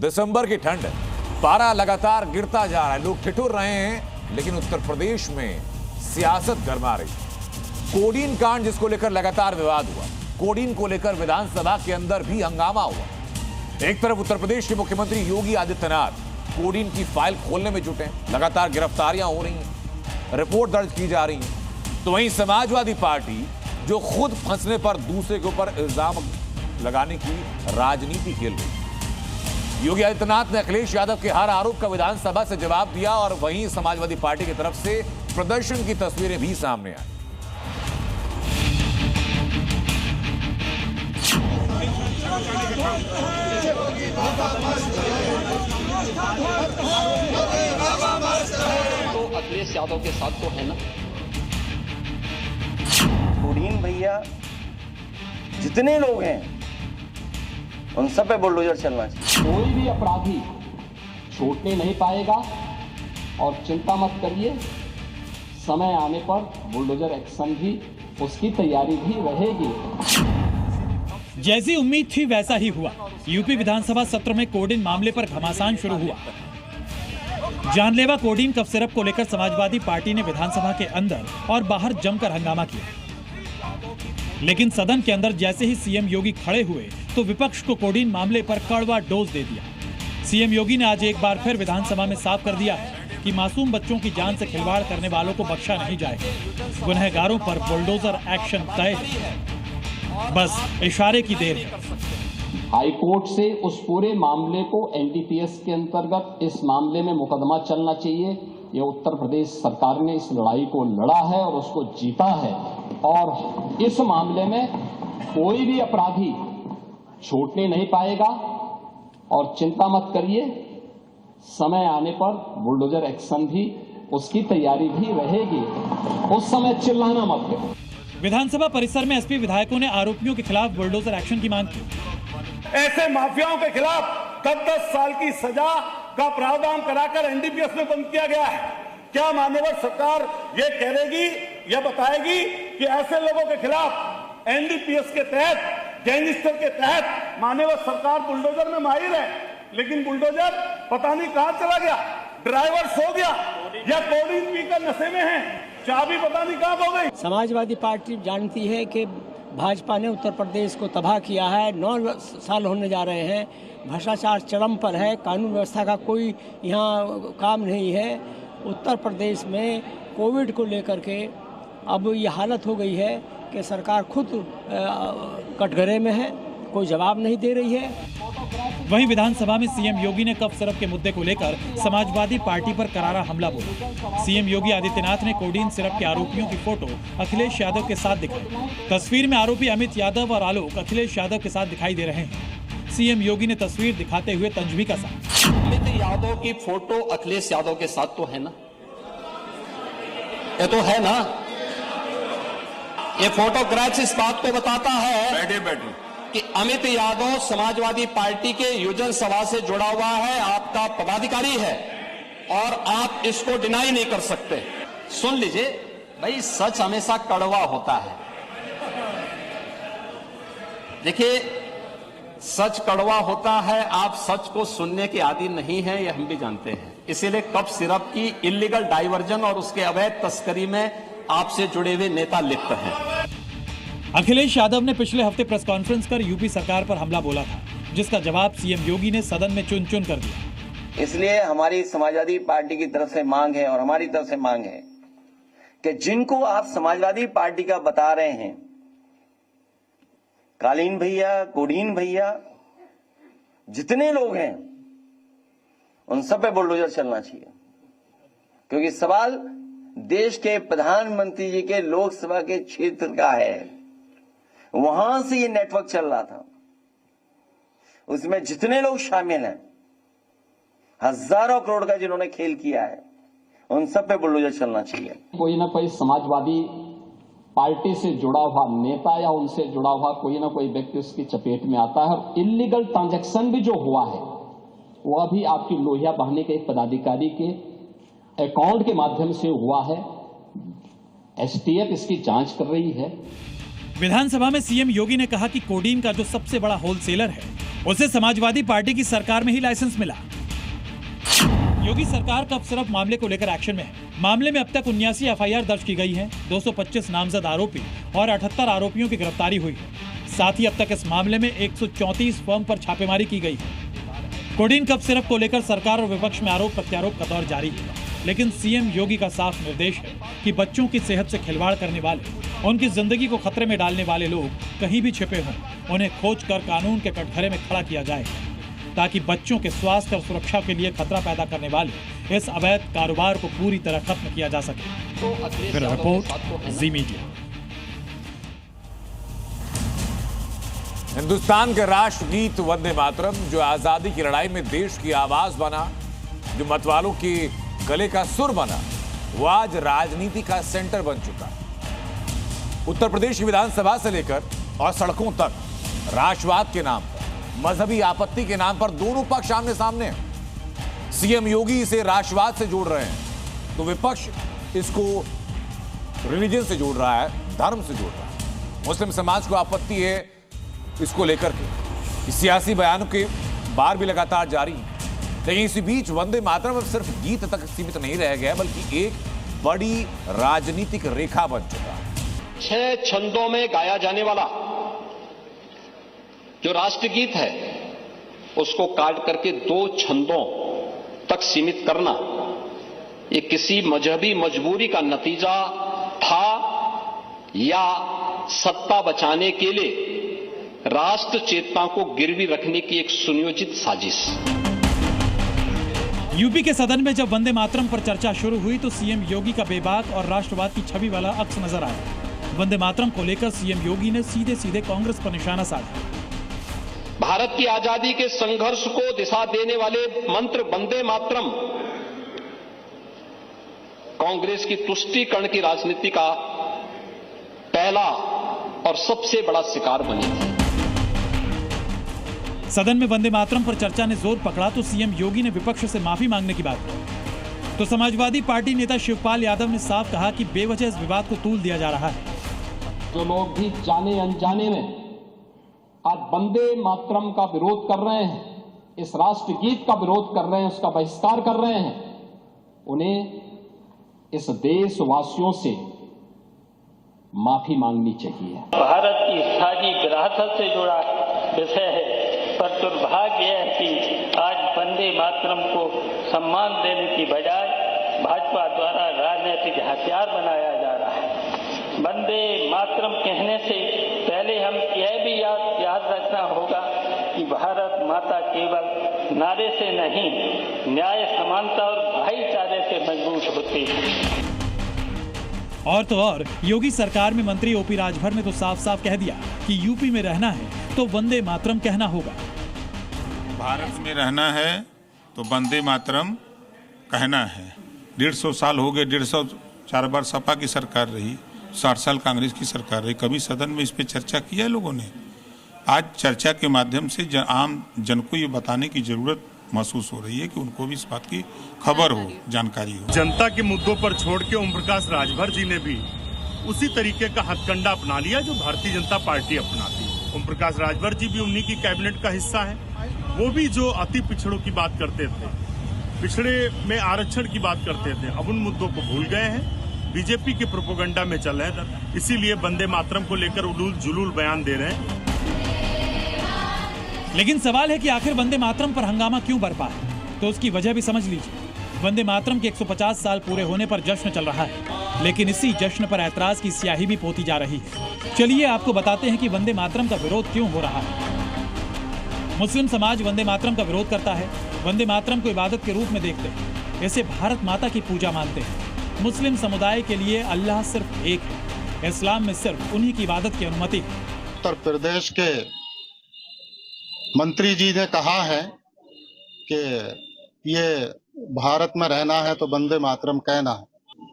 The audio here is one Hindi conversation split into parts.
दिसंबर की ठंड, पारा लगातार गिरता जा रहा है, लोग ठिठुर रहे हैं, लेकिन उत्तर प्रदेश में सियासत गरमा रही। कोडीन कांड जिसको लेकर लगातार विवाद हुआ, कोडीन को लेकर विधानसभा के अंदर भी हंगामा हुआ। एक तरफ उत्तर प्रदेश के मुख्यमंत्री योगी आदित्यनाथ कोडीन की फाइल खोलने में जुटे हैं, लगातार गिरफ्तारियां हो रही हैं, रिपोर्ट दर्ज की जा रही हैं, तो वहीं समाजवादी पार्टी जो खुद फंसने पर दूसरे के ऊपर इल्जाम लगाने की राजनीति खेल रही है। योगी आदित्यनाथ ने अखिलेश यादव के हर आरोप का विधानसभा से जवाब दिया और वहीं समाजवादी पार्टी की तरफ से प्रदर्शन की तस्वीरें भी सामने आई। तो अखिलेश यादव के साथ तो है ना। कोडीन भैया जितने लोग हैं उन सब पे बुलडोजर चलना चाहिए। कोई भी अपराधी छूटने नहीं पाएगा और चिंता मत करिए, समय आने पर बुलडोजर एक्शन भी, उसकी तैयारी भी रहेगी। जैसी उम्मीद थी वैसा ही हुआ। यूपी विधानसभा सत्र में कोडीन मामले पर घमासान शुरू हुआ। जानलेवा कोडीन कफ सिरप को लेकर समाजवादी पार्टी ने विधानसभा के अंदर और बाहर जमकर हंगामा किया, लेकिन सदन के अंदर जैसे ही सीएम योगी खड़े हुए तो विपक्ष को कोडीन मामले पर कड़वा डोज दे दिया। सीएम योगी ने आज एक बार फिर विधानसभा में साफ कर दिया कि मासूम बच्चों की जान से खिलवाड़ करने वालों को बख्शा नहीं जाएगा। गुनहगारों पर बुलडोजर एक्शन तय है, बस इशारे की देर है। हाई कोर्ट से उस पूरे मामले को एनडीपीएस के अंतर्गत इस मामले में मुकदमा चलना चाहिए। ये उत्तर प्रदेश सरकार ने इस लड़ाई को लड़ा है और उसको जीता है, और इस मामले में कोई भी अपराधी छूटने नहीं पाएगा और चिंता मत करिए, समय आने पर बुलडोजर एक्शन भी, उसकी तैयारी भी रहेगी। उस समय चिल्लाना मत करो। विधानसभा परिसर में एसपी विधायकों ने आरोपियों के खिलाफ बुलडोजर एक्शन की मांग की। ऐसे माफियाओं के खिलाफ 10-10 साल की सजा का प्रावधान कराकर एनडीपीएस में बंद किया गया है। क्या माननीय सरकार ये कहेगी या बताएगी कि ऐसे लोगों के खिलाफ एनडीपीएस के तहत, गैंगस्टर के तहत माननीय सरकार बुलडोजर में माहिर है, लेकिन बुलडोजर पता नहीं कहां चला गया, ड्राइवर सो गया या कोडीन पीकर नशे में है, चाबी पता नहीं कहां खो गई। समाजवादी पार्टी जानती है कि भाजपा ने उत्तर प्रदेश को तबाह किया है। 9 साल होने जा रहे हैं, भ्रष्टाचार चरम पर है, कानून व्यवस्था का कोई यहाँ काम नहीं है। उत्तर प्रदेश में कोविड को लेकर के अब ये हालत हो गई है कि सरकार खुद कटघरे में है, कोई जवाब नहीं दे रही है। वहीं विधानसभा में सीएम योगी ने कफ सिरप के मुद्दे को लेकर समाजवादी पार्टी पर करारा हमला बोला। सीएम योगी आदित्यनाथ ने कोडीन सिरप के आरोपियों की फोटो अखिलेश यादव के साथ दिखाई। तस्वीर में आरोपी अमित यादव और आलोक अखिलेश यादव के साथ दिखाई दे रहे हैं। सीएम योगी ने तस्वीर दिखाते हुए तंजवी का साथ। अमित यादव की फोटो अखिलेश यादव के साथ तो है ना, ये तो है ना। ये फोटोग्राफ इस बात को बताता है बैठे कि अमित यादव समाजवादी पार्टी के योजन सभा से जुड़ा हुआ है, आपका पदाधिकारी है और आप इसको डिनाई नहीं कर सकते। सुन लीजिए भाई, सच हमेशा कड़वा होता है। देखिए, सच कड़वा होता है, आप सच को सुनने के आदी नहीं हैं, ये हम भी जानते हैं। इसीलिए कफ सिरप की इलीगल डाइवर्जन और उसके अवैध तस्करी में आपसे जुड़े हुए नेता लिप्त हैं। अखिलेश यादव ने पिछले हफ्ते प्रेस कॉन्फ्रेंस कर यूपी सरकार पर हमला बोला था, जिसका जवाब सीएम योगी ने सदन में चुन चुन कर दिया। इसलिए हमारी समाजवादी पार्टी की तरफ से मांग है और हमारी तरफ से मांग है कि जिनको आप समाजवादी पार्टी का बता रहे हैं, कालीन भैया, कोडीन भैया, जितने लोग हैं उन सब पे बुलडोजर चलना चाहिए, क्योंकि सवाल देश के प्रधानमंत्री जी के लोकसभा के क्षेत्र का है। वहां से ये नेटवर्क चल रहा था, उसमें जितने लोग शामिल हैं, हजारों करोड़ का जिन्होंने खेल किया है, उन सब पे बुलडोजर चलना चाहिए। कोई ना कोई समाजवादी पार्टी से जुड़ा हुआ नेता या उनसे जुड़ा हुआ कोई ना कोई व्यक्ति उसकी चपेट में आता है, और इलीगल ट्रांजैक्शन भी जो हुआ है वो अभी आपकी लोहिया बहाने के एक पदाधिकारी के अकाउंट के माध्यम से हुआ है। एसटीएफ इसकी जांच कर रही है। विधानसभा में सीएम योगी ने कहा कि कोडीन का जो सबसे बड़ा होलसेलर है उसे समाजवादी पार्टी की सरकार में ही लाइसेंस मिला। योगी सरकार कफ सिरप मामले को लेकर एक्शन में है। मामले में अब तक 79 एफआईआर दर्ज की गई है। 225 नामजद आरोपी और 78 आरोपियों की गिरफ्तारी हुई है। साथ ही अब तक इस मामले में 134 फर्म पर छापेमारी की गई है। कोडीन कफ सिरप को लेकर सरकार और विपक्ष में आरोप प्रत्यारोप का दौर जारी है, लेकिन सीएम योगी का साफ निर्देश है कि बच्चों की सेहत से खिलवाड़ करने वाले, उनकी जिंदगी को खतरे में डालने वाले लोग कहीं भी छिपे हों, उन्हें खोज कर कानून के कटघरे में खड़ा किया जाए, ताकि बच्चों के स्वास्थ्य और सुरक्षा के लिए खतरा पैदा करने वाले इस अवैध कारोबार को पूरी तरह खत्म किया जा सके। रिपोर्ट जी मीडिया। हिंदुस्तान के राष्ट्रगीत वंदे मातरम, जो आजादी की लड़ाई में देश की आवाज बना, जो मतवालों के गले का सुर बना, वो आज राजनीति का सेंटर बन चुका। उत्तर प्रदेश की विधानसभा से लेकर और सड़कों तक राष्ट्रवाद के नाम पर, मजहबी आपत्ति के नाम पर दोनों पक्ष आमने सामने हैं। सीएम योगी इसे राष्ट्रवाद से जोड़ रहे हैं तो विपक्ष इसको रिलीजन से जोड़ रहा है, धर्म से जोड़ रहा है। मुस्लिम समाज को आपत्ति है इसको लेकर के। सियासी बयानों के बार भी लगातार जारी है, लेकिन इसी बीच वंदे मातरम अब सिर्फ गीत तक सीमित नहीं रह गया, बल्कि एक बड़ी राजनीतिक रेखा बन चुका है। 6 छंदों में गाया जाने वाला जो राष्ट्रगीत है, उसको काट करके 2 छंदों तक सीमित करना, ये किसी मजहबी मजबूरी का नतीजा था या सत्ता बचाने के लिए राष्ट्र चेतना को गिरवी रखने की एक सुनियोजित साजिश। यूपी के सदन में जब वंदे मातरम पर चर्चा शुरू हुई तो सीएम योगी का बेबाक और राष्ट्रवाद की छवि वाला अक्स नजर आया। वंदे मातरम को लेकर सीएम योगी ने सीधे सीधे कांग्रेस पर निशाना साधा। भारत की आजादी के संघर्ष को दिशा देने वाले मंत्र वंदे मातरम कांग्रेस की तुष्टीकरण की राजनीति का पहला और सबसे बड़ा शिकार बनी थी। सदन में वंदे मातरम पर चर्चा ने जोर पकड़ा तो सीएम योगी ने विपक्ष से माफी मांगने की बात की। तो समाजवादी पार्टी नेता शिवपाल यादव ने साफ कहा कि बेवजह इस विवाद को तूल दिया जा रहा है। जो लोग भी जाने अनजाने में आज वंदे मातरम का विरोध कर रहे हैं, इस राष्ट्रगीत का विरोध कर रहे हैं, उसका बहिष्कार कर रहे हैं, उन्हें इस देशवासियों से माफी मांगनी चाहिए। भारत की साझी विरासत से जुड़ा विषय है, पर दुर्भाग्य है कि आज वंदे मातरम को सम्मान देने की बजाय भाजपा द्वारा राजनीतिक हथियार बनाया जा रहा है। वंदे मातरम कहने से पहले हम यह भी याद रखना होगा कि भारत माता केवल नारे से नहीं, न्याय, समानता और भाईचारे से मजबूत होती है। और तो और योगी सरकार में मंत्री ओपी राजभर ने तो साफ साफ कह दिया कि यूपी में रहना है तो वंदे मातरम कहना होगा। भारत में रहना है तो वंदे मातरम कहना है। 150 साल हो गए, 150 बार सपा की सरकार रही, 60 साल कांग्रेस की सरकार रही, कभी सदन में इस पे चर्चा किया है लोगों ने? आज चर्चा के माध्यम से आम जन को ये बताने की जरूरत महसूस हो रही है कि उनको भी इस बात की खबर हो, जानकारी हो। जनता के मुद्दों पर छोड़ के ओम प्रकाश राजभर जी ने भी उसी तरीके का हथकंडा अपना लिया जो भारतीय जनता पार्टी अपनाती है। ओम प्रकाश राजभर जी भी उन्हीं की कैबिनेट का हिस्सा है। वो भी जो अति पिछड़ों की बात करते थे, पिछड़े में आरक्षण की बात करते थे, अब उन मुद्दों को भूल गए हैं, बीजेपी के प्रोपोगंडा में चल रहे हैं। इसीलिए वंदे मातरम को लेकर उलूल जुलूल बयान दे रहे हैं। लेकिन सवाल है कि आखिर वंदे मातरम पर हंगामा क्यों बरपा है, तो उसकी वजह भी समझ लीजिए। वंदे मातरम के 150 साल पूरे होने पर जश्न चल रहा है, लेकिन इसी जश्न पर ऐतराज की स्याही भी पोती जा रही है। चलिए आपको बताते हैं कि वंदे मातरम का विरोध क्यों हो रहा है। मुस्लिम समाज वंदे मातरम का विरोध करता है। वंदे मातरम को इबादत के रूप में देखते हैं, इसे भारत माता की पूजा मानते हैं। मुस्लिम समुदाय के लिए अल्लाह सिर्फ एक है, इस्लाम में सिर्फ उन्हीं की इबादत की अनुमति है। उत्तर प्रदेश के मंत्री जी ने कहा है कि ये भारत में रहना है तो वंदे मातरम कहना है,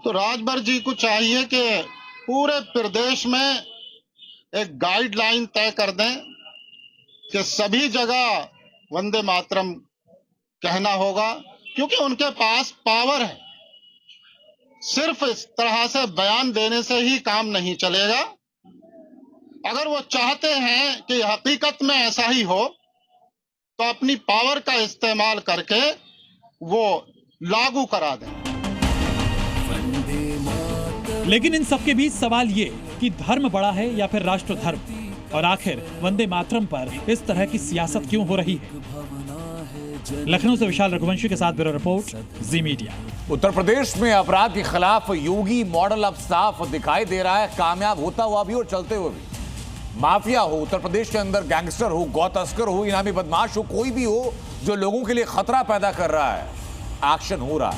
तो राजभर जी को चाहिए कि पूरे प्रदेश में एक गाइडलाइन तय कर दें कि सभी जगह वंदे मातरम कहना होगा, क्योंकि उनके पास पावर है। सिर्फ इस तरह से बयान देने से ही काम नहीं चलेगा। अगर वो चाहते हैं कि हकीकत में ऐसा ही हो तो अपनी पावर का इस्तेमाल करके वो लागू करा दें। लेकिन इन सबके बीच सवाल ये कि धर्म बड़ा है या फिर राष्ट्र धर्म, और आखिर वंदे मातरम पर इस तरह की सियासत क्यों हो रही है। लखनऊ से विशाल रघुवंशी के साथ ब्यूरो रिपोर्ट, जी मीडिया। उत्तर प्रदेश में अपराध के खिलाफ योगी मॉडल अब साफ दिखाई दे रहा है, कामयाब होता हुआ भी और चलते हुए भी। माफिया हो उत्तर प्रदेश के अंदर, गैंगस्टर हो, गौ तस्कर हो, इनामी बदमाश हो, कोई भी हो जो लोगों के लिए खतरा पैदा कर रहा है, एक्शन हो रहा है,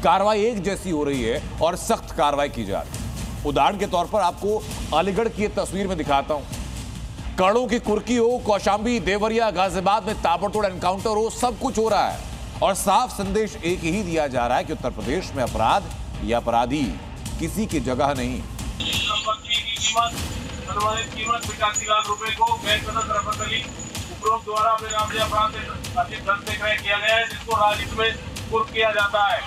कार्रवाई एक जैसी हो रही है और सख्त कार्रवाई की जा रही है। उदाहरण के तौर पर आपको अलीगढ़ की एक तस्वीर में दिखाता हूं। करोड़ों की कुर्की हो, कौशाम्बी, देवरिया, गाजियाबाद में ताबड़तोड़ एनकाउंटर हो, सब कुछ हो रहा है और साफ संदेश एक ही दिया जा रहा है कि उत्तर प्रदेश में अपराध या अपराधी किसी की जगह नहीं। अनुमानित कीमत 85 लाख रुपए को बैंक सदस्य रफत अली उपरोक्त द्वारा बेनामी अपराध से अधिक धन से क्रय किया गया है, जिसको राजनीति में कुर्क किया जाता है।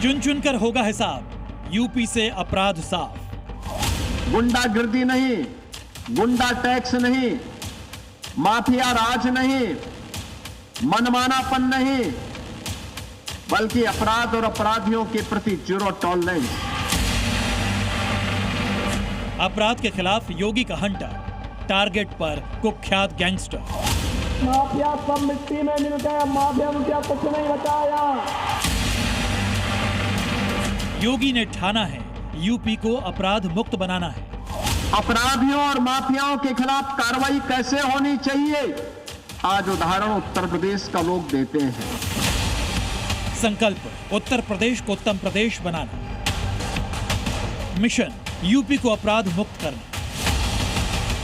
चुन चुनकर होगा हिसाब, यूपी से अपराध साफ। गुंडागिर्दी नहीं, गुंडा टैक्स नहीं, माफिया राज नहीं, मनमानापन नहीं, बल्कि अपराध और अपराधियों के प्रति जीरो टॉलरेंस। अपराध के खिलाफ योगी का हंटर, टारगेट पर कुख्यात गैंगस्टर। माफिया सब मिट्टी में मिल गया, माफिया मुझे कुछ नहीं बचाया। योगी ने ठाना है यूपी को अपराध मुक्त बनाना है। अपराधियों और माफियाओं के खिलाफ कार्रवाई कैसे होनी चाहिए, आज उदाहरण उत्तर प्रदेश का लोग देते हैं। संकल्प उत्तर प्रदेश को उत्तम प्रदेश बनाना, मिशन यूपी को अपराध मुक्त करना,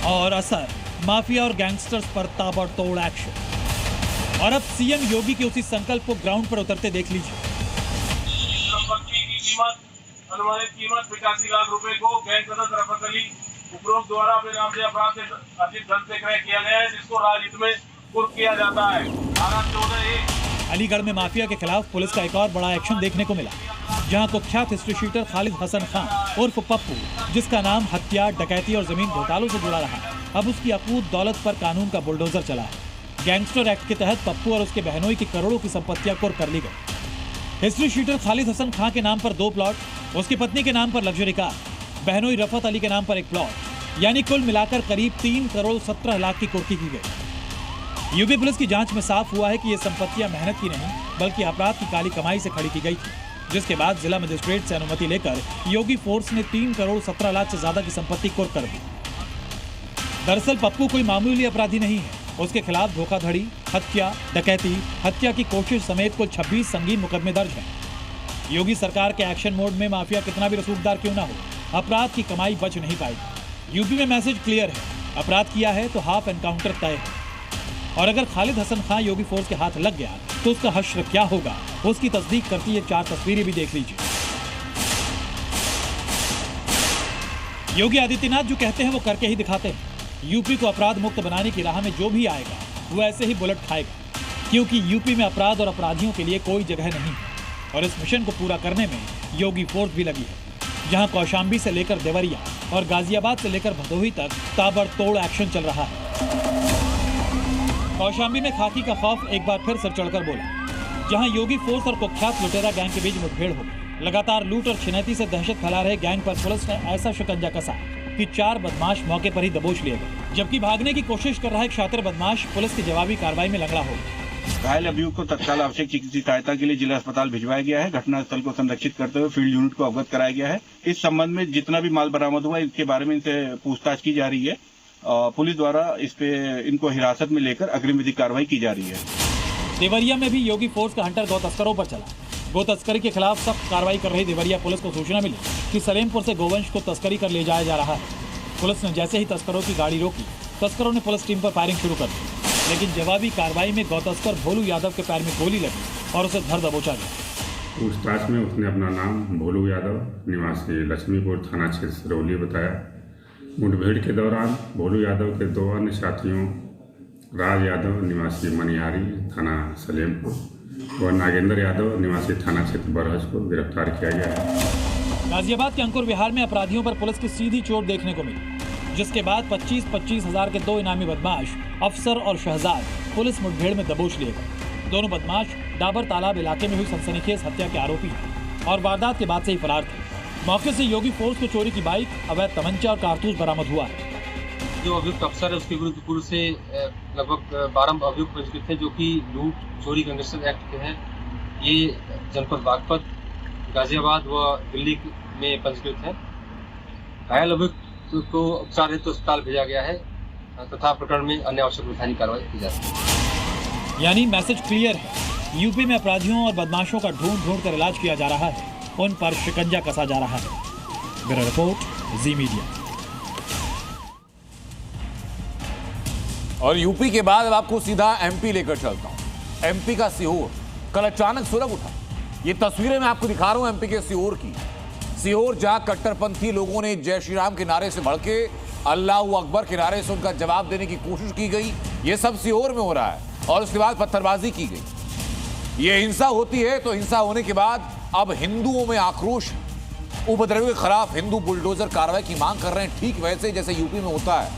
और असर माफिया और गैंगस्टर्स पर ताबड़तोड़ एक्शन। और अब सीएम योगी के उसी संकल्प को ग्राउंड पर उतरते देख लीजिए। अनुमानित कीमत 85 लाख रुपए को बैंक सदस्य रफत अली उपरोक्त द्वारा बेनामी अपराध से अधिक धन से क्रय किया गया है, जिसको राजनीति में कुर्क किया जाता है। अलीगढ़ में माफिया के खिलाफ पुलिस का एक और बड़ा एक्शन देखने को मिला, जहां कुख्यात हिस्ट्री शीटर खालिद हसन खान उर्फ पप्पू, जिसका नाम हत्या, डकैती और जमीन घोटालों से जुड़ा रहा, अब उसकी अकूत दौलत पर कानून का बुलडोजर चला है। गैंगस्टर एक्ट के तहत पप्पू और उसके बहनोई की करोड़ों की संपत्तियां कुर्क कर ली गई। हिस्ट्री शीटर खालिद हसन खान के नाम पर 2 प्लॉट, उसकी पत्नी के नाम पर लग्जरी कार, बहनोई रफत अली के नाम पर 1 प्लॉट, यानी कुल मिलाकर करीब 3 करोड़ 17 लाख की कुर्की की गई। यूपी पुलिस की जांच में साफ हुआ है कि ये संपत्तियां मेहनत की नहीं, बल्कि अपराध की काली कमाई से खड़ी की गई थी, जिसके बाद जिला मजिस्ट्रेट से अनुमति लेकर योगी फोर्स ने 3 करोड़ 17 लाख से ज्यादा की संपत्ति कुर्क कर दी। दरअसल पप्पू कोई मामूली अपराधी नहीं है, उसके खिलाफ धोखाधड़ी, हत्या, डकैती, हत्या की कोशिश समेत कुल 26 संगीन मुकदमे दर्ज हैं। योगी सरकार के एक्शन मोड में माफिया कितना भी रसूखदार क्यों ना हो, अपराध की कमाई बच नहीं पाएगी। यूपी में मैसेज क्लियर है, अपराध किया है तो हाफ एनकाउंटर तय है। और अगर खालिद हसन खान योगी फोर्स के हाथ लग गया तो उसका हश्र क्या होगा, उसकी तस्दीक करती ये 4 तस्वीरें भी देख लीजिए। योगी आदित्यनाथ जो कहते हैं वो करके ही दिखाते हैं। यूपी को अपराध मुक्त बनाने की राह में जो भी आएगा वो ऐसे ही बुलेट खाएगा, क्योंकि यूपी में अपराध और अपराधियों के लिए कोई जगह नहीं है। और इस मिशन को पूरा करने में योगी फोर्स भी लगी है, जहां कौशाम्बी से लेकर देवरिया और गाजियाबाद से लेकर भदोही तक ताबड़तोड़ एक्शन चल रहा है। कौशाम्बी में खाकी का खौफ एक बार फिर सर चढ़कर बोला, जहां योगी फोर्स और कुख्यात लुटेरा गैंग के बीच मुठभेड़ हो गई। लगातार लूट और छिनैती से दहशत फैला रहे गैंग पर पुलिस ने ऐसा शिकंजा कसा कि 4 बदमाश मौके पर ही दबोच लिए गए, जबकि भागने की कोशिश कर रहा एक शातिर बदमाश पुलिस की जवाबी कार्रवाई में लंगड़ा हो गया। घायल अभियुक्त को तत्काल आवश्यक चिकित्सीय सहायता के लिए जिला अस्पताल भिजवाया गया है। घटनास्थल को संरक्षित करते हुए फील्ड यूनिट को अवगत कराया गया है। इस संबंध में जितना भी माल बरामद हुआ इसके बारे में इनसे पूछताछ की जा रही है। पुलिस द्वारा इस पे इनको हिरासत में लेकर अग्रिम विधिक कार्रवाई की जा रही है। देवरिया में भी योगी फोर्स का हंटर गौ तस्करों पर चला। गो तस्करी के खिलाफ सख्त कार्रवाई कर रही देवरिया पुलिस को सूचना मिली कि सलेमपुर से गोवंश को तस्करी कर ले जाया जा रहा है। पुलिस ने जैसे ही तस्करों की गाड़ी रोकी, तस्करों ने पुलिस टीम पर फायरिंग शुरू कर दी, लेकिन जवाबी कार्रवाई में गौ तस्कर भोलू यादव के पैर में गोली लगी और उसे धर दबोचा गया। पूछताछ में उसने अपना नाम भोलू यादव निवासी लक्ष्मीपुर थाना क्षेत्र सिरौली बताया। मुठभेड़ के दौरान भोलू यादव के 2 अन्य साथियों राज यादव निवासी मनिहारी थाना सलेमपुर और नागेंद्र यादव निवासी थाना क्षेत्र बरहज को गिरफ्तार किया गया है। गाजियाबाद के अंकुर विहार में अपराधियों पर पुलिस की सीधी चोट देखने को मिली। जिसके बाद 25-25 हजार के 2 इनामी बदमाश अफसर और शहजाद पुलिस मुठभेड़ में दबोच लिए गए। दोनों बदमाश डाबर तालाब इलाके में हुई सनसनीखेज हत्या के आरोपी हैं और वारदात के बाद से ही फरार थे। मौके से योगी फोर्स को चोरी की बाइक, अवैध तमंचा और कारतूस बरामद हुआ है। जो अभियुक्त अफसर है उसके विरुद्ध पूर्व से लगभग 12 अभियुक्त पंजीकृत हैं जो कि लूट चोरी गैंगस्टर एक्ट के हैं। ये जनपद बागपत, गाजियाबाद व दिल्ली में पंजीकृत हैं। घायल अभियुक्त को उपचार हेतु अस्पताल भेजा गया है तथा प्रकरण में अन्य आवश्यक वैधानिक कार्रवाई की जा रही है। यानी मैसेज क्लियर है, यूपी में अपराधियों और बदमाशों का ढूंढ कर इलाज किया जा रहा है, उन पर शिकंजा कसा जा रहा है। ब्यूरो रिपोर्ट, जी मीडिया। और यूपी के बाद अब आपको सीधा एमपी लेकर चलता हूं। एमपी का सीहोर कल अचानक सुलग उठा। ये तस्वीरें मैं आपको दिखा रहा हूं एमपी के सीहोर की। सीहोर जहां कट्टरपंथी लोगों ने जय श्री राम के नारे से भड़के अल्लाह अकबर के नारे से उनका जवाब देने की कोशिश की गई। ये सब सीहोर में हो रहा है और उसके बाद पत्थरबाजी की गई। ये हिंसा होती है तो हिंसा होने के बाद अब हिंदुओं में आक्रोश, उपद्रवियों के खिलाफ हिंदू बुलडोजर कार्रवाई की मांग कर रहे हैं, ठीक वैसे जैसे यूपी में होता है।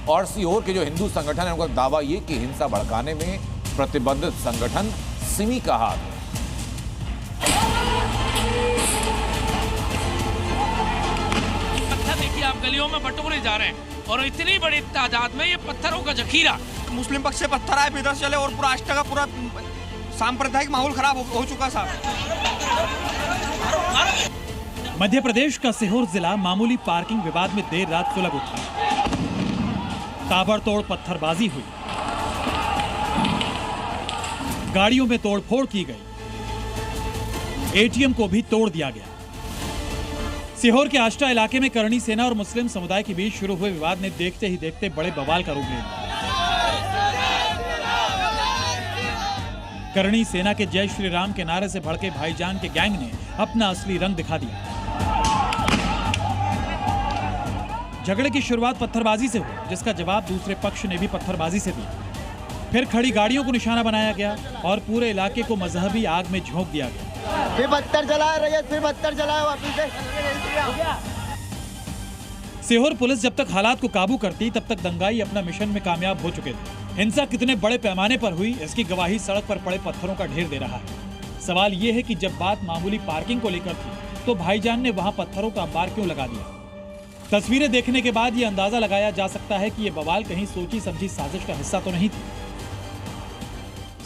और सीहोर के जो हिंदू संगठन है उनका दावा ये कि हिंसा भड़काने में प्रतिबंधित संगठन सिमी का हाथ है। पत्थर देखिए आप गलियों में बटोरे जा रहे हैं और इतनी बड़ी तादाद में ये पत्थरों का जखीरा। मुस्लिम पक्ष से पत्थर आए, इधर चले और पूरा आष्टा का पूरा सांप्रदायिक माहौल खराब हो चुका साहब। मध्य प्रदेश का सीहोर जिला मामूली पार्किंग विवाद में देर रात सुलग उठा। ताबड़तोड़ पत्थरबाजी हुई, गाड़ियों में तोड़फोड़ की गई, एटीएम को भी तोड़ दिया गया। सीहोर के आष्टा इलाके में करणी सेना और मुस्लिम समुदाय के बीच शुरू हुए विवाद ने देखते ही देखते बड़े बवाल का रूप ले लिया। करणी सेना के जय श्री राम के नारे से भड़के भाईजान के गैंग ने अपना असली रंग दिखा दिया। झगड़े की शुरुआत पत्थरबाजी से हुई, जिसका जवाब दूसरे पक्ष ने भी पत्थरबाजी से दिया। फिर खड़ी गाड़ियों को निशाना बनाया गया और पूरे इलाके को मजहबी आग में झोंक दिया गया। फिर पत्थर जलाया रही, फिर पत्थर जलाया वापस से। सीहोर पुलिस जब तक हालात को काबू करती तब तक दंगाई अपना मिशन में कामयाब हो चुके थे। हिंसा कितने बड़े पैमाने पर हुई इसकी गवाही सड़क पर पड़े पत्थरों का ढेर दे रहा है। सवाल ये है कि जब बात मामूली पार्किंग को लेकर थी तो भाईजान ने वहां पत्थरों का अंबार क्यों लगा दिया? तस्वीरें देखने के बाद ये अंदाजा लगाया जा सकता है कि ये बवाल कहीं सोची समझी साजिश का हिस्सा तो नहीं थी।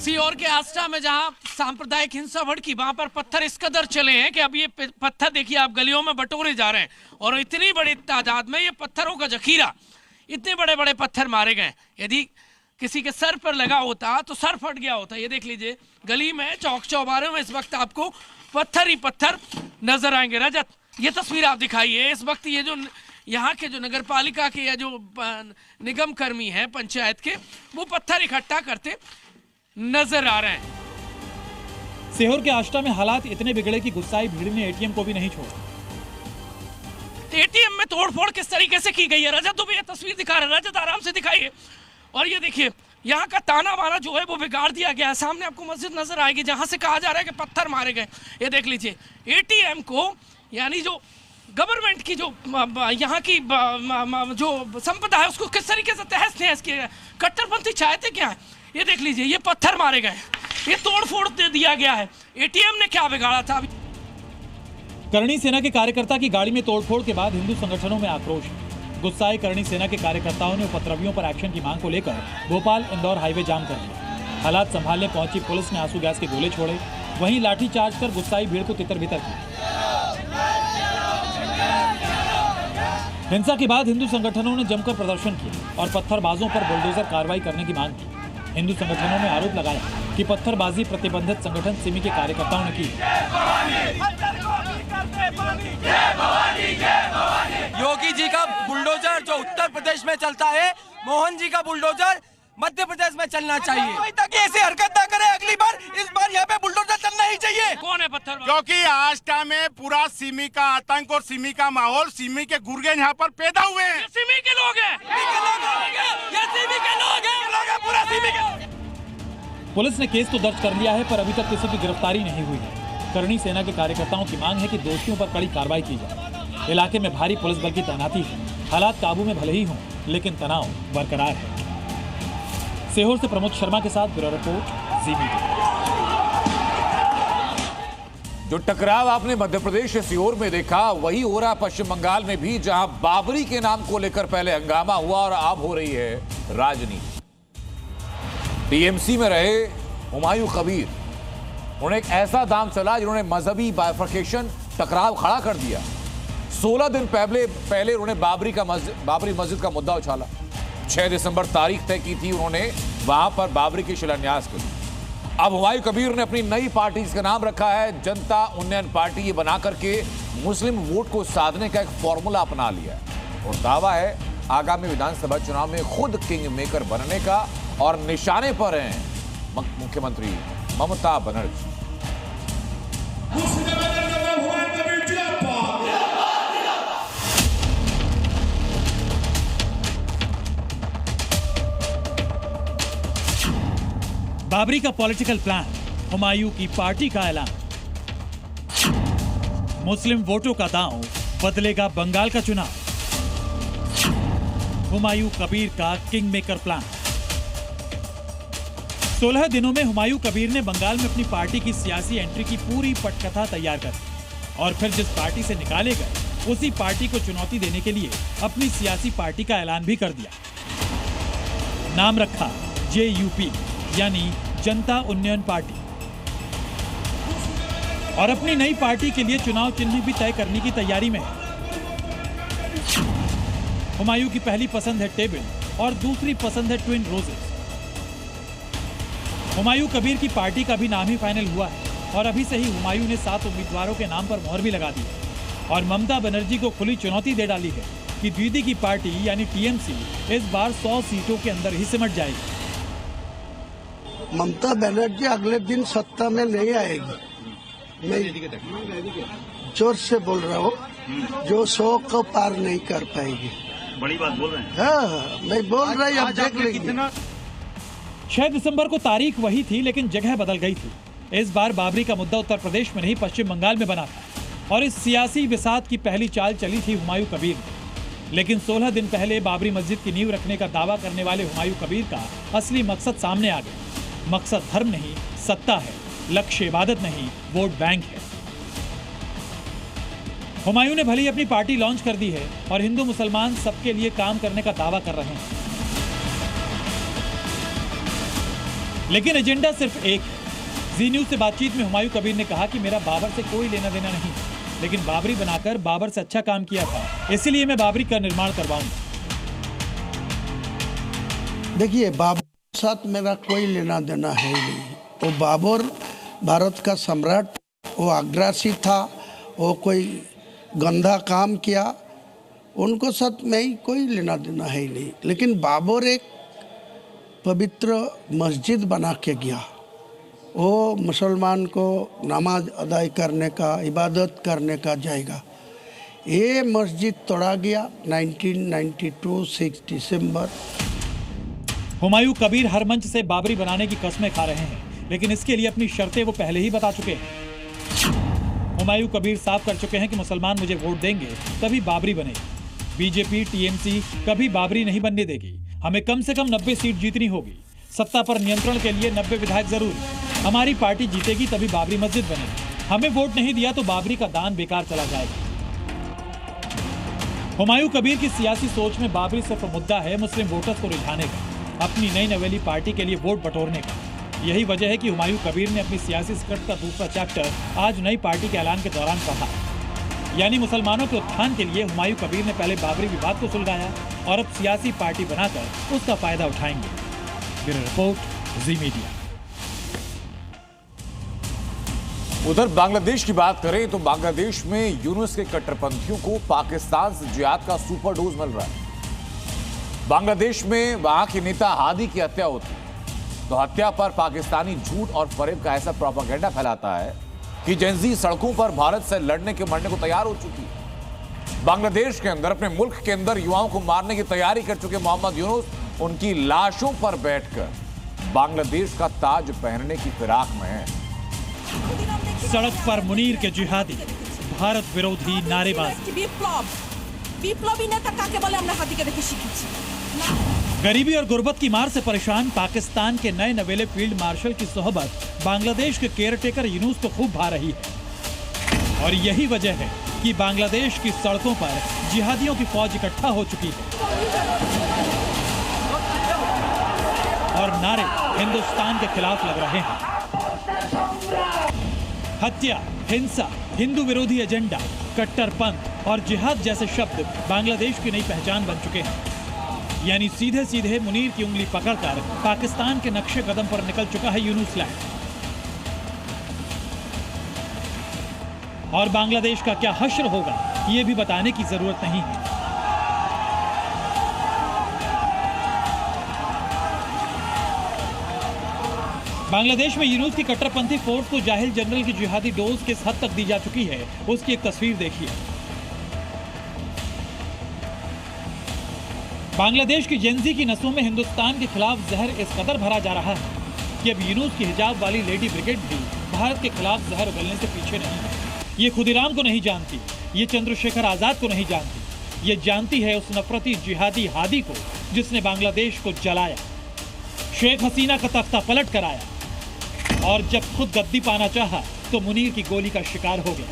सीहोर के आष्टा में जहां सांप्रदायिक हिंसा भड़की, वहां पर पत्थर इस कदर चले हैं कि अब ये पत्थर देखिए आप गलियों में बटोरे जा रहे हैं और इतनी बड़ी तादाद में ये पत्थरों का जखीरा, इतने बड़े बड़े पत्थर मारे गए। यदि किसी के सर पर लगा होता तो सर फट गया होता। ये देख लीजिए गली में, चौक चौबारे में इस वक्त आपको पत्थर ही पत्थर नजर आएंगे। रजत, ये तस्वीर आप दिखाइए। इस वक्त ये जो यहाँ के जो नगर पालिका के या जो निगम कर्मी हैं पंचायत के, वो पत्थर इकट्ठा करते नजर आ रहे हैं। सीहोर के आष्टा में हालात इतने बिगड़े कि गुस्साई भीड़ ने एटीएम को भी नहीं छोड़ा। एटीएम में तोड़फोड़ किस तरीके से की गई है रजत, तो भी ये तस्वीर दिखा रहे हैं। रजत आराम से दिखाइए। और ये देखिए यहाँ का ताना बाना जो है वो बिगाड़ दिया गया है। सामने आपको मस्जिद नजर आएगी जहां से कहा जा रहा है कि पत्थर मारे गए। ये देख लीजिए एटीएम को, यानी जो गवर्नमेंट की जो यहाँ की जो संपदा है उसको किस तरीके से तहस नहस किया। कट्टरपंथी चाहते क्या है? ये देख लीजिए, ये पत्थर मारे गए, ये तोड़फोड़ दे दिया गया है। एटीएम ने क्या बिगाड़ा था? करणी सेना के कार्यकर्ता की गाड़ी में तोड़फोड़ के बाद हिंदू संगठनों में आक्रोश। गुस्साए करणी सेना के कार्यकर्ताओं ने उपद्रवियों पर एक्शन की मांग को लेकर भोपाल इंदौर हाईवे जाम कर दिया। हालात संभालने पहुंची पुलिस ने आंसू गैस के गोले छोड़े, वहीं लाठीचार्ज कर गुस्साई भीड़ को तितर बितर किया। हिंसा के बाद हिंदू संगठनों ने जमकर प्रदर्शन किया और पत्थरबाजों पर बुलडोजर कार्रवाई करने की मांग की। हिंदू संगठनों ने आरोप लगाया कि पत्थरबाजी प्रतिबंधित संगठन सिमी के कार्यकर्ताओं ने की। योगी जी का बुलडोजर जो उत्तर प्रदेश में चलता है, मोहन जी का बुलडोजर मध्य प्रदेश में चलना चाहिए ताकि ऐसी हरकत ना करे अगली बार। इस बार यहाँ पे बुलडोजर चलना ही चाहिए। कौन है पत्थर? क्योंकि आष्टा में पूरा सिमी का आतंक और सिमी का माहौल, सिमी के गुर्गे यहाँ पर पैदा हुए हैं। सिमी के लोग हैं, ये सिमी के लोग हैं, पूरा सिमी के। पुलिस ने केस तो दर्ज कर लिया है पर अभी तक किसी की गिरफ्तारी नहीं हुई है। करणी सेना के कार्यकर्ताओं की मांग है कि दोषियों पर कड़ी कार्रवाई की जाए। इलाके में भारी पुलिस बल की तैनाती है। हालात काबू में भले ही हों, लेकिन तनाव बरकरार है। सीहोर से प्रमोद शर्मा के साथ ब्यूरो रिपोर्ट, जी मीडिया। जो टकराव आपने मध्य प्रदेश के सीहोर में देखा, वही हो रहा पश्चिम बंगाल में भी, जहां बाबरी के नाम को लेकर पहले हंगामा हुआ और अब हो रही है राजनीति। टीएमसी में रहे हुमायूं कबीर, उन्हें एक ऐसा दाम चला जिन्होंने मजहबी बाइफर्केशन टकराव खड़ा कर दिया। 16 दिन पहले उन्होंने बाबरी मस्जिद का मुद्दा उछाला। 6 दिसंबर तारीख तय की थी उन्होंने, वहां पर बाबरी के शिलान्यास के लिए। अब हुमायूं कबीर ने अपनी नई पार्टी जिसका नाम रखा है जनता उन्नयन पार्टी, ये बना करके मुस्लिम वोट को साधने का एक फॉर्मूला अपना लिया है और दावा है आगामी विधानसभा चुनाव में खुद किंग मेकर बनने का, और निशाने पर हैं मुख्यमंत्री ममता बनर्जी। बाबरी का पॉलिटिकल प्लान, हुमायूं की पार्टी का ऐलान। मुस्लिम वोटों का दांव, बदलेगा बंगाल का चुनाव। हुमायूं कबीर का किंग मेकर प्लान। 16 दिनों में हुमायूं कबीर ने बंगाल में अपनी पार्टी की सियासी एंट्री की पूरी पटकथा तैयार कर दी और फिर जिस पार्टी से निकाले गए उसी पार्टी को चुनौती देने के लिए अपनी सियासी पार्टी का ऐलान भी कर दिया। नाम रखा JUP, यानी जनता उन्नयन पार्टी, और अपनी नई पार्टी के लिए चुनाव चिन्ह भी तय करने की तैयारी में है। हुमायूं की पहली पसंद है टेबल और दूसरी पसंद है ट्विन रोजेस। हुमायूं कबीर की पार्टी का भी नाम ही फाइनल हुआ है और अभी से ही हुमायूं ने 7 उम्मीदवारों के नाम पर मोहर भी लगा दी है और ममता बनर्जी को खुली चुनौती दे डाली है कि दीदी की पार्टी यानी TMC इस बार 100 सीटों के अंदर ही सिमट जाएगी। ममता बनर्जी अगले दिन सत्ता में नहीं आएगी। मैं जोर से बोल रहा हूँ, जो 100 को पार नहीं कर पाएगी। बड़ी बात बोल रहे हैं। हाँ, मैं बोल रहा हूँ, अब देख लेंगे। 6 दिसंबर को तारीख वही थी, लेकिन जगह बदल गई थी। इस बार बाबरी का मुद्दा उत्तर प्रदेश में नहीं, पश्चिम बंगाल में बना था और इस सियासी विसात की पहली चाल चली थी हुमायूं कबीर ने। लेकिन 16 दिन पहले बाबरी मस्जिद की नींव रखने का दावा करने वाले हुमायूं कबीर का असली मकसद सामने आ गया। मकसद धर्म नहीं, सत्ता है। लक्ष्य इबादत नहीं, वोट बैंक है। हुमायूं ने भले ही अपनी पार्टी लॉन्च कर दी है और हिंदू मुसलमान सबके लिए काम करने का दावा कर रहे हैं, लेकिन एजेंडा सिर्फ एक है। जी न्यूज से बातचीत में हुमायूं कबीर ने कहा कि मेरा बाबर से कोई लेना देना नहीं, लेकिन बाबरी बनाकर बाबर से अच्छा काम किया था, इसलिए मैं बाबरी का निर्माण करवाऊंगा। देखिए, बाबर साथ मेरा कोई लेना देना है ही नहीं। वो बाबर भारत का सम्राट, वो आग्रासी था, वो कोई गंदा काम किया, उनको साथ में ही कोई लेना देना है ही नहीं। लेकिन बाबर एक पवित्र मस्जिद बना के गया, वो मुसलमान को नमाज अदा करने का, इबादत करने का जाएगा। ये मस्जिद तोड़ा गया 1992 6 दिसंबर। हुमायूं कबीर हर मंच से बाबरी बनाने की कस्में खा रहे हैं, लेकिन इसके लिए अपनी शर्तें वो पहले ही बता चुके हैं। हुमायूं कबीर साफ कर चुके हैं कि मुसलमान मुझे वोट देंगे तभी बाबरी बनेगी। बीजेपी TMC कभी बाबरी नहीं बनने देगी। हमें कम से कम 90 सीट जीतनी होगी। सत्ता पर नियंत्रण के लिए 90 विधायक जरूरी। हमारी पार्टी जीतेगी तभी बाबरी मस्जिद बनेगी। हमें वोट नहीं दिया तो बाबरी का दान बेकार चला जाएगा। हुमायूं कबीर की सियासी सोच में बाबरी सिर्फ मुद्दा है मुस्लिम वोटर्स को रिझाने का, अपनी नई नवेली पार्टी के लिए वोट बटोरने का। यही वजह है कि हुमायूं कबीर ने अपनी सियासी स्क्रिप्ट का दूसरा चैप्टर आज नई पार्टी के ऐलान के दौरान पढ़ा। यानी मुसलमानों के उत्थान के लिए हुमायूं कबीर ने पहले बाबरी विवाद को सुलझाया और अब सियासी पार्टी बनाकर उसका फायदा उठाएंगे। ब्यूरो रिपोर्ट, जी मीडिया। उधर बांग्लादेश की बात करें तो बांग्लादेश में यूनुस के कट्टरपंथियों को पाकिस्तान से जिहाद का सुपर डोज मिल रहा है। बांग्लादेश में वहां के नेता हादी की हत्या होती है तो हत्या पर पाकिस्तानी झूठ और फरेब का ऐसा प्रोपेगेंडा फैलाता है कि जेनजी सड़कों पर भारत से लड़ने के मरने को तैयार हो चुकी है। बांग्लादेश के अंदर, अपने मुल्क के अंदर युवाओं को मारने की तैयारी कर चुके मोहम्मद यूनुस उनकी लाशों पर बैठकर बांग्लादेश का ताज पहनने की फिराक में है। सड़क पर मुनीर के जिहादी, भारत विरोधी नारेबाजी। বিপ্লবী নেতা কাকে বলে আমরা হাতিকে দেখে শিখেছি। गरीबी और गुर्बत की मार से परेशान पाकिस्तान के नए नवेले फील्ड मार्शल की सोहबत बांग्लादेश के केयरटेकर यूनुस को खूब भा रही है और यही वजह है कि बांग्लादेश की सड़कों पर जिहादियों की फौज इकट्ठा हो चुकी है और नारे हिंदुस्तान के खिलाफ लग रहे हैं। हत्या, हिंसा, हिंदू विरोधी एजेंडा, कट्टरपंथ और जिहाद जैसे शब्द बांग्लादेश की नई पहचान बन चुके हैं। यानी सीधे सीधे मुनीर की उंगली पकड़कर पाकिस्तान के नक्शे कदम पर निकल चुका है यूनुस लैंड। और बांग्लादेश का क्या हश्र होगा ये भी बताने की जरूरत नहीं है। बांग्लादेश में यूनुस की कट्टरपंथी फोर्स को जाहिल जनरल की जिहादी डोज किस हद तक दी जा चुकी है उसकी एक तस्वीर देखिए। बांग्लादेश की जेंजी की नसों में हिंदुस्तान के खिलाफ जहर इस कदर भरा जा रहा है कि अब यूनुस की हिजाब वाली लेडी ब्रिगेड भी भारत के खिलाफ जहर उगलने से पीछे नहीं है। ये खुदीराम को नहीं जानती, ये चंद्रशेखर आजाद को नहीं जानती, ये जानती है उस नफरती जिहादी हादी को जिसने बांग्लादेश को जलाया, शेख हसीना का तख्ता पलट कराया और जब खुद गद्दी पाना चाहा तो मुनीर की गोली का शिकार हो गया।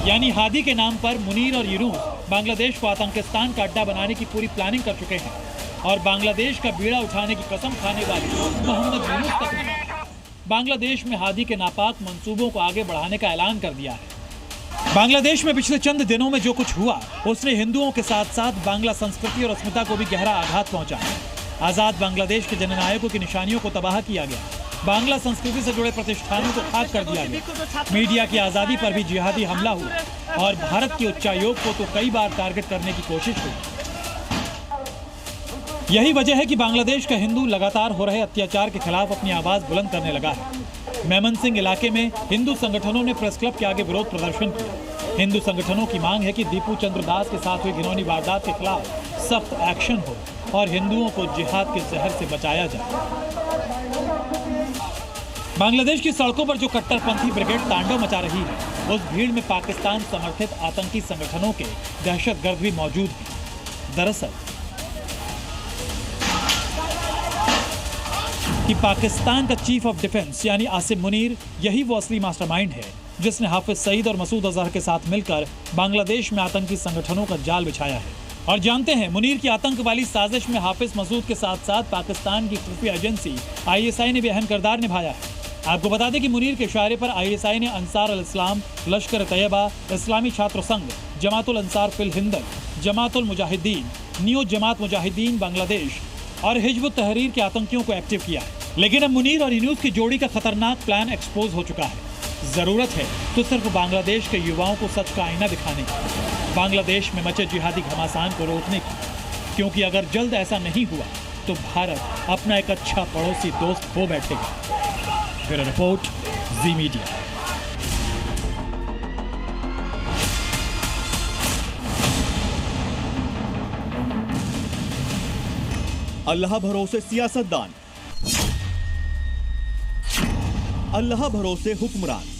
यानी हादी के नाम पर मुनीर और यूनुस बांग्लादेश को आतंकिस्तान का अड्डा बनाने की पूरी प्लानिंग कर चुके हैं और बांग्लादेश का बीड़ा उठाने की कसम खाने वाले मोहम्मद यूनुस तक ने बांग्लादेश में हादी के नापाक मंसूबों को आगे बढ़ाने का ऐलान कर दिया है। बांग्लादेश में पिछले चंद दिनों में जो कुछ हुआ उसने हिंदुओं के साथ साथ बांग्ला संस्कृति और अस्मिता को भी गहरा आघात पहुंचा है। आजाद बांग्लादेश के जननायकों की निशानियों को तबाह किया गया, बांग्ला संस्कृति से जुड़े प्रतिष्ठानों को खाक कर दिया गया, मीडिया की आजादी पर भी जिहादी हमला हुआ और भारत के उच्चायोग को तो कई बार टारगेट करने की कोशिश हुई। यही वजह है कि बांग्लादेश का हिंदू लगातार हो रहे अत्याचार के खिलाफ अपनी आवाज बुलंद करने लगा है। मेमनसिंह इलाके में हिंदू संगठनों ने प्रेस क्लब के आगे विरोध प्रदर्शन किया। हिंदू संगठनों की मांग है कि दीपू चंद्र दास के साथ हुई घिनौनी वारदात के खिलाफ सख्त एक्शन हो और हिंदुओं को जिहाद के जहर से बचाया जाए। बांग्लादेश की सड़कों पर जो कट्टरपंथी ब्रिगेड तांडव मचा रही है उस भीड़ में पाकिस्तान समर्थित आतंकी संगठनों के दहशतगर्द भी मौजूद हैं। दरअसल कि पाकिस्तान का चीफ ऑफ डिफेंस यानी आसिम मुनीर यही वो असली मास्टरमाइंड है जिसने हाफिज सईद और मसूद अजहर के साथ मिलकर बांग्लादेश में आतंकी संगठनों का जाल बिछाया है। और जानते हैं मुनीर की आतंक वाली साजिश में हाफिज मसूद के साथ साथ पाकिस्तान की खुफिया एजेंसी ISI ने भी अहम किरदार निभाया है। आपको बता दें कि मुनीर के इशारे पर ISI ने अंसार अल इस्लाम, लश्कर तैयबा, इस्लामी छात्र संघ, जमातुल अंसार फिल हिंदल, जमातुल मुजाहिदीन, नियो जमात मुजाहिदीन बांग्लादेश और हिजबुत तहरीर के आतंकियों को एक्टिव किया है। लेकिन अब मुनीर और यूनुस की जोड़ी का खतरनाक प्लान एक्सपोज हो चुका है। जरूरत है तो सिर्फ बांग्लादेश के युवाओं को सच का आईना दिखाने की, बांग्लादेश में मचे जिहादी घमासान को रोकने की, क्योंकि अगर जल्द ऐसा नहीं हुआ तो भारत अपना एक अच्छा पड़ोसी दोस्त खो बैठेगा। ब्यूरो रिपोर्ट, जी मीडिया। अल्लाह भरोसे सियासतदान, अल्लाह भरोसे हुक्मरान।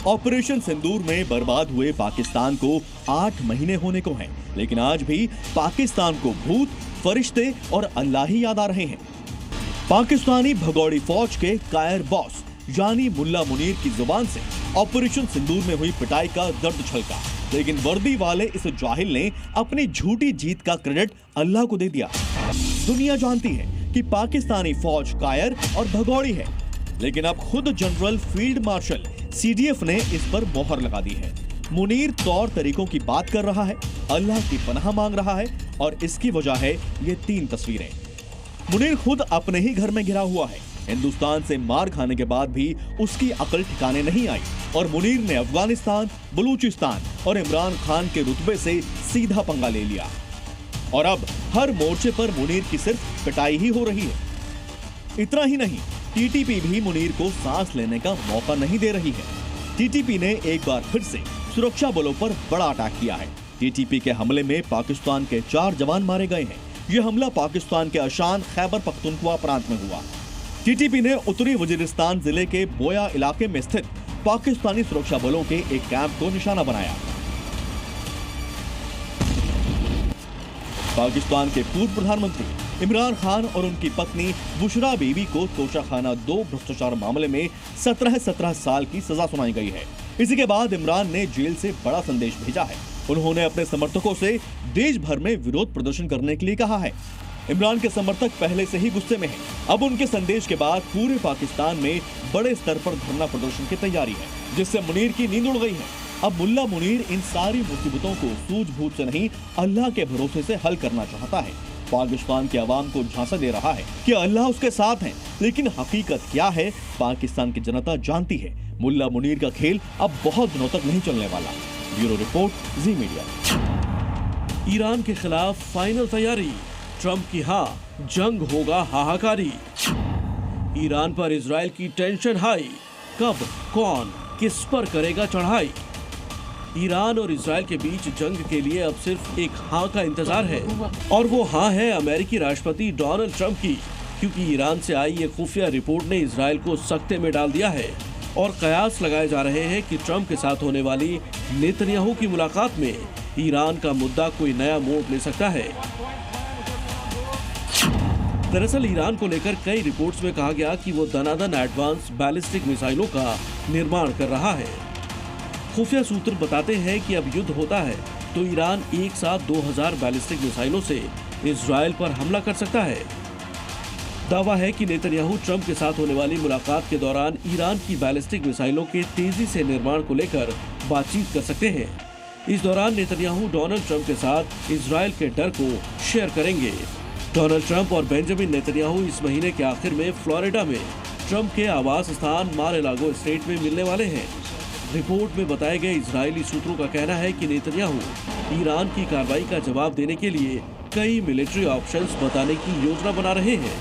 ऑपरेशन सिंदूर में बर्बाद हुए पाकिस्तान को 8 महीने होने को हैं, लेकिन आज भी पाकिस्तान को भूत, फरिश्ते और अल्लाह ही याद आ रहे हैं। पाकिस्तानी भगौड़ी फौज के कायर बॉस यानी मुल्ला मुनीर की जुबान से ऑपरेशन सिंदूर में हुई पिटाई का दर्द छलका, लेकिन वर्दी वाले इस जाहिल ने अपनी झूठी जीत का क्रेडिट अल्लाह को दे दिया। दुनिया जानती है कि पाकिस्तानी फौज कायर और भगौड़ी है, लेकिन अब खुद जनरल फील्ड मार्शल CDF ने इस पर मोहर लगा दी है। मुनीर तौर तरीकों की बात कर रहा है, अल्लाह की पनाह मांग रहा है और इसकी वजह है ये 3 तस्वीरें। मुनीर खुद अपने ही घर में गिरा हुआ है। हिंदुस्तान से मार खाने के बाद भी उसकी अकल ठिकाने नहीं आई और मुनीर ने अफगानिस्तान, बलूचिस्तान और इमरान खान के रुतबे से सीधा पंगा ले लिया। और अब हर मोर्चे पर मुनीर की सिर्फ पिटाई ही हो रही है। इतना ही नहीं, TTP भी मुनीर को सांस लेने का मौका नहीं दे रही है। TTP ने एक बार फिर से सुरक्षा बलों पर बड़ा अटैक किया है। TTP के हमले में पाकिस्तान के 4 जवान मारे गए हैं। यह हमला पाकिस्तान के अशान खैबर पख्तूनख्वा प्रांत में हुआ। TTP ने उत्तरी वजीरिस्तान जिले के बोया इलाके में स्थित पाकिस्तानी सुरक्षा बलों के एक कैंप को निशाना बनाया। पाकिस्तान के पूर्व प्रधानमंत्री इमरान खान और उनकी पत्नी बुशरा बीबी को तोशाखाना 2 भ्रष्टाचार मामले में 17 साल की सजा सुनाई गई है। इसी के बाद इमरान ने जेल से बड़ा संदेश भेजा है। उन्होंने अपने समर्थकों से देश भर में विरोध प्रदर्शन करने के लिए कहा है। इमरान के समर्थक पहले से ही गुस्से में हैं। अब उनके संदेश के बाद पूरे पाकिस्तान में बड़े स्तर पर धरना प्रदर्शन की तैयारी है, जिससे मुनीर की नींद उड़ गई है। अब मुल्ला मुनीर इन सारी मुसीबतों को सूझबूझ से नहीं, अल्लाह के भरोसे से हल करना चाहता है। पाकिस्तान की आवाम को झांसा दे रहा है कि अल्लाह उसके साथ है, लेकिन हकीकत क्या है पाकिस्तान की जनता जानती है। मुल्ला मुनीर का खेल अब बहुत दिनों तक नहीं चलने वाला। ब्यूरो रिपोर्ट, जी मीडिया। ईरान के खिलाफ फाइनल तैयारी, ट्रंप की हाँ, जंग होगा हाहाकारी। ईरान पर इजराइल की टेंशन हाई, कब कौन किस पर करेगा चढ़ाई। ईरान और इजराइल के बीच जंग के लिए अब सिर्फ एक हाँ का इंतजार है, और वो हाँ है अमेरिकी राष्ट्रपति डोनाल्ड ट्रंप की, क्योंकि ईरान से आई ये खुफिया रिपोर्ट ने इजराइल को सख्ते में डाल दिया है। और कयास लगाए जा रहे हैं कि ट्रंप के साथ होने वाली नेतन्याहू की मुलाकात में ईरान का मुद्दा कोई नया मोड़ ले सकता है। दरअसल ईरान को लेकर कई रिपोर्ट्स में कहा गया कि वो दनादन एडवांस बैलिस्टिक मिसाइलों का निर्माण कर रहा है। खुफिया सूत्र बताते हैं कि अब युद्ध होता है तो ईरान एक साथ 2000 बैलिस्टिक मिसाइलों से इजराइल पर हमला कर सकता है। दावा है कि नेतन्याहू ट्रंप के साथ होने वाली मुलाकात के दौरान ईरान की बैलिस्टिक मिसाइलों के तेजी से निर्माण को लेकर बातचीत कर सकते हैं। इस दौरान नेतन्याहू डोनाल्ड ट्रंप के साथ इजराइल के डर को शेयर करेंगे। डोनाल्ड ट्रंप और बेंजामिन नेतन्याहू इस महीने के आखिर में फ्लोरिडा में ट्रंप के आवास स्थान मार-ए-लागो स्टेट में मिलने वाले हैं। रिपोर्ट में बताए गए इजरायली सूत्रों का कहना है कि नेतन्याहू ईरान की कार्रवाई का जवाब देने के लिए कई मिलिट्री ऑप्शंस बताने की योजना बना रहे हैं,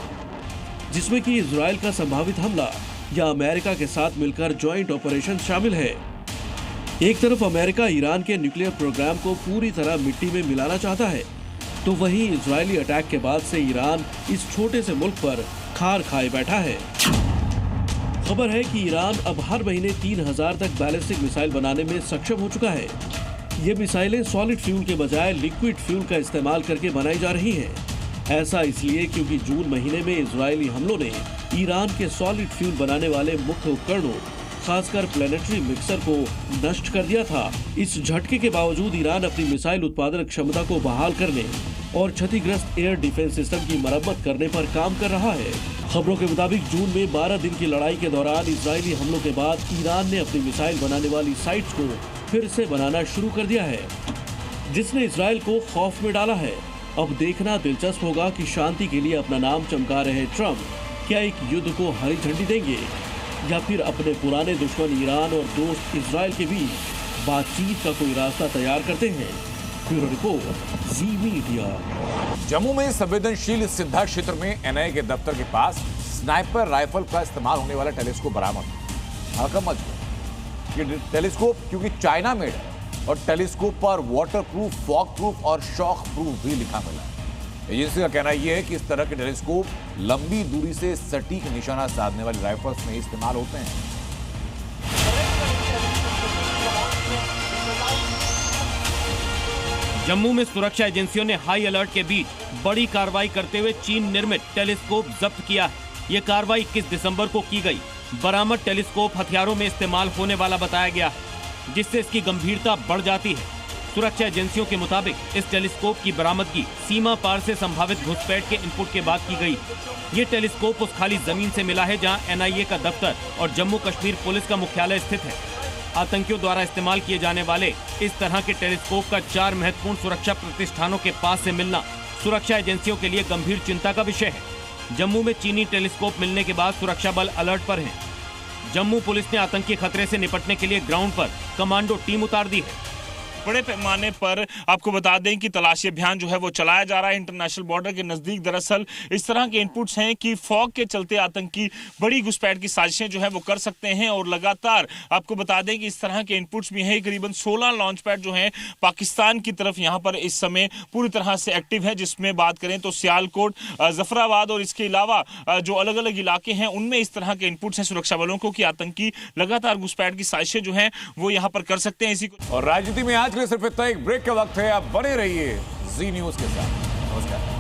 जिसमें कि इजराइल का संभावित हमला या अमेरिका के साथ मिलकर जॉइंट ऑपरेशन शामिल है। एक तरफ अमेरिका ईरान के न्यूक्लियर प्रोग्राम को पूरी तरह मिट्टी में मिलाना चाहता है, तो वहीं इजरायली अटैक के बाद से ईरान इस छोटे से मुल्क पर खार खाए बैठा है। खबर है कि ईरान अब हर महीने 3000 तक बैलिस्टिक मिसाइल बनाने में सक्षम हो चुका है। ये मिसाइलें सॉलिड फ्यूल के बजाय लिक्विड फ्यूल का इस्तेमाल करके बनाई जा रही हैं। ऐसा इसलिए क्योंकि जून महीने में इजरायली हमलों ने ईरान के सॉलिड फ्यूल बनाने वाले मुख्य उपकरणों, खासकर प्लेनेटरी मिक्सर को नष्ट कर दिया था। इस झटके के बावजूद ईरान अपनी मिसाइल उत्पादन क्षमता को बहाल करने और क्षतिग्रस्त एयर डिफेंस सिस्टम की मरम्मत करने पर काम कर रहा है। खबरों के मुताबिक जून में 12 दिन की लड़ाई के दौरान इजरायली हमलों के बाद ईरान ने अपनी मिसाइल बनाने वाली साइट्स को फिर से बनाना शुरू कर दिया है, जिसने इजराइल को खौफ में डाला है। अब देखना दिलचस्प होगा कि शांति के लिए अपना नाम चमका रहे ट्रंप क्या एक युद्ध को हरी झंडी देंगे या फिर अपने पुराने दुश्मन ईरान और दोस्त इजराइल के बीच बातचीत का कोई रास्ता तैयार करते हैं। ब्यूरो रिपोर्ट, जी मीडिया। जम्मू में संवेदनशील सिद्धा क्षेत्र में एनआईए के दफ्तर के पास स्नाइपर राइफल का इस्तेमाल होने वाला टेलीस्कोप बरामद। हड़कंप मच गया। ये टेलीस्कोप क्योंकि चाइना मेड है और टेलीस्कोप पर वाटर प्रूफ, फॉग प्रूफ और शॉक प्रूफ भी लिखा मिला है। एजेंसी का कहना यह है कि इस तरह के टेलीस्कोप लंबी दूरी से सटीक निशाना साधने वाली राइफल्स में इस्तेमाल होते हैं। जम्मू में सुरक्षा एजेंसियों ने हाई अलर्ट के बीच बड़ी कार्रवाई करते हुए चीन निर्मित टेलीस्कोप जब्त किया है। ये कार्रवाई 21 दिसंबर को की गई। बरामद टेलीस्कोप हथियारों में इस्तेमाल होने वाला बताया गया है, जिससे इसकी गंभीरता बढ़ जाती है। सुरक्षा एजेंसियों के मुताबिक इस टेलीस्कोप की बरामदगी सीमा पार से संभावित घुसपैठ के इनपुट के बाद की गई। ये टेलीस्कोप उस खाली जमीन से मिला है जहां एनआईए का दफ्तर और जम्मू कश्मीर पुलिस का मुख्यालय स्थित है। आतंकियों द्वारा इस्तेमाल किए जाने वाले इस तरह के टेलीस्कोप का 4 महत्वपूर्ण सुरक्षा प्रतिष्ठानों के पास से मिलना सुरक्षा एजेंसियों के लिए गंभीर चिंता का विषय है। जम्मू में चीनी टेलीस्कोप मिलने के बाद सुरक्षा बल अलर्ट पर हैं। जम्मू पुलिस ने आतंकी खतरे से निपटने के लिए ग्राउंड पर कमांडो टीम उतार दी है। बड़े पैमाने पर आपको बता दें कि तलाशी अभियान जो है वो चलाया जा रहा है इंटरनेशनल बॉर्डर के नजदीक। दरअसल इस तरह के इनपुट्स हैं कि फॉग के चलते आतंकी बड़ी घुसपैठ की साजिशें जो है वो कर सकते हैं और लगातार आपको बता दें कि इस तरह के इनपुट्स भी हैं। करीबन 16 लॉन्च पैड जो हैं पाकिस्तान की तरफ यहां पर इस समय पूरी तरह से एक्टिव है, जिसमें बात करें तो सियालकोट, जफराबाद और इसके अलावा जो अलग अलग इलाके हैं उनमें इस तरह के इनपुट्स हैं सुरक्षा बलों को कि आतंकी लगातार घुसपैठ की साजिशें जो हैं वो यहां पर कर सकते हैं। इसी और राजनीति में आज के लिए सिर्फ इतना, एक ब्रेक का वक्त है। आप बने रहिए जी न्यूज के साथ। नमस्कार।